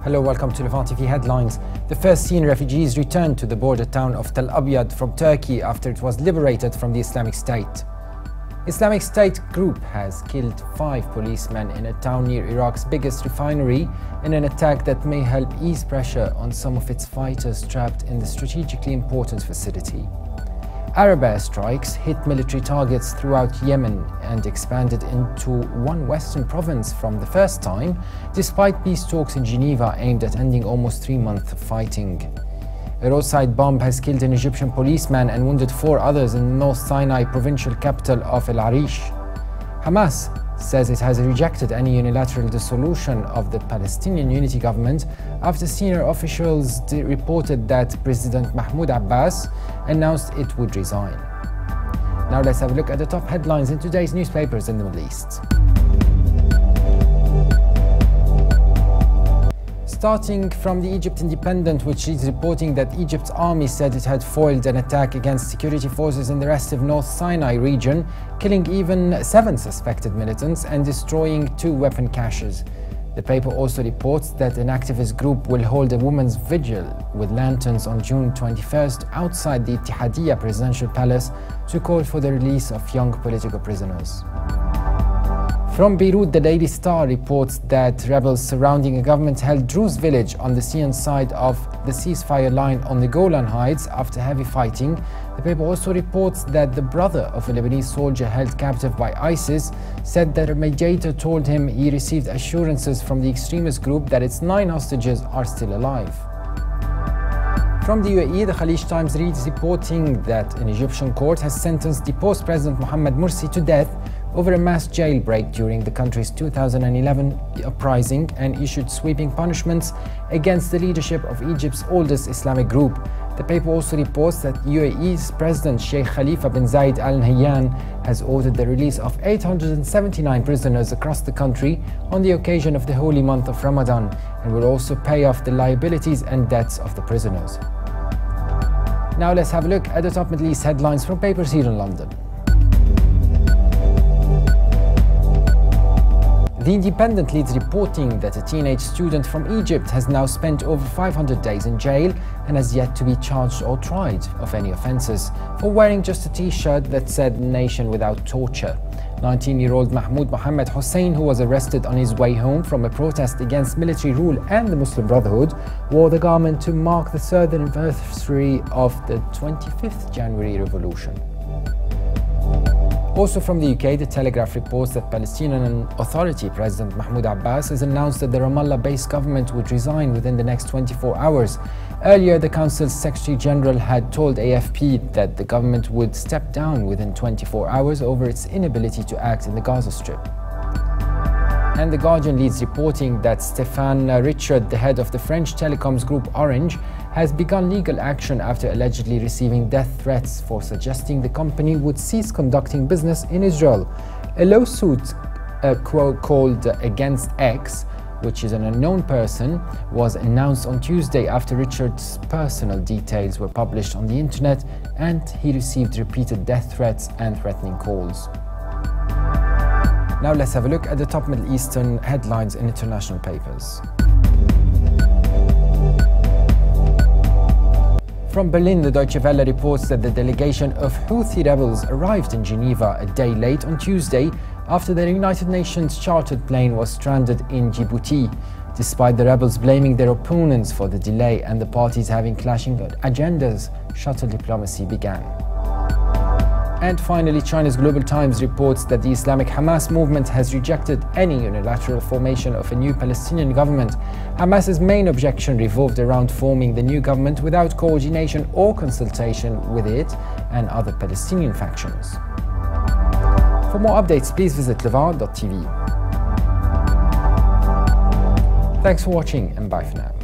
Hello, welcome to Levant TV Headlines. The first Syrian refugees returned to the border town of Tal Abyad from Turkey after it was liberated from the Islamic State. Islamic State group has killed 5 policemen in a town near Iraq's biggest refinery in an attack that may help ease pressure on some of its fighters trapped in the strategically important facility. Arab airstrikes hit military targets throughout Yemen and expanded into one western province from the first time, despite peace talks in Geneva aimed at ending almost 3 months of fighting. A roadside bomb has killed an Egyptian policeman and wounded 4 others in the North Sinai provincial capital of El-Arish. Hamas says it has rejected any unilateral dissolution of the Palestinian Unity government after senior officials reported that President Mahmoud Abbas announced it would resign. Now let's have a look at the top headlines in today's newspapers in the Middle East. Starting from the Egypt Independent, which is reporting that Egypt's army said it had foiled an attack against security forces in the restive North Sinai region, killing even 7 suspected militants and destroying 2 weapon caches. The paper also reports that an activist group will hold a women's vigil with lanterns on June 21st outside the Ittihadiyya presidential palace to call for the release of young political prisoners. From Beirut, the Daily Star reports that rebels surrounding a government-held Druze village on the Syrian side of the ceasefire line on the Golan Heights after heavy fighting. The paper also reports that the brother of a Lebanese soldier held captive by ISIS said that a mediator told him he received assurances from the extremist group that its 9 hostages are still alive. From the UAE, the Khalij Times reads reporting that an Egyptian court has sentenced deposed President Mohamed Morsi to death over a mass jailbreak during the country's 2011 uprising and issued sweeping punishments against the leadership of Egypt's oldest Islamic group. The paper also reports that UAE's President Sheikh Khalifa bin Zayed Al Nahyan has ordered the release of 879 prisoners across the country on the occasion of the holy month of Ramadan and will also pay off the liabilities and debts of the prisoners. Now let's have a look at the top Middle East headlines from papers here in London. The Independent leads reporting that a teenage student from Egypt has now spent over 500 days in jail and has yet to be charged or tried of any offences for wearing just a t-shirt that said "Nation Without Torture." 19-year-old Mahmoud Mohammed Hussein, who was arrested on his way home from a protest against military rule and the Muslim Brotherhood, wore the garment to mark the 3rd anniversary of the 25th January revolution. Also from the UK, The Telegraph reports that Palestinian Authority President Mahmoud Abbas has announced that the Ramallah-based government would resign within the next 24 hours. Earlier, the Council's Secretary-General had told AFP that the government would step down within 24 hours over its inability to act in the Gaza Strip. And The Guardian leads reporting that Stéphane Richard, the head of the French telecoms group Orange, has begun legal action after allegedly receiving death threats for suggesting the company would cease conducting business in Israel. A lawsuit called Against X, which is an unknown person, was announced on Tuesday after Richard's personal details were published on the internet and he received repeated death threats and threatening calls. Now let's have a look at the top Middle Eastern headlines in international papers. From Berlin, the Deutsche Welle reports that the delegation of Houthi rebels arrived in Geneva a day late on Tuesday after the United Nations chartered plane was stranded in Djibouti. Despite the rebels blaming their opponents for the delay and the parties having clashing agendas, shuttle diplomacy began. And finally, China's Global Times reports that the Islamic Hamas movement has rejected any unilateral formation of a new Palestinian government. Hamas's main objection revolved around forming the new government without coordination or consultation with it and other Palestinian factions. For more updates, please visit levant.tv. Thanks for watching and bye for now.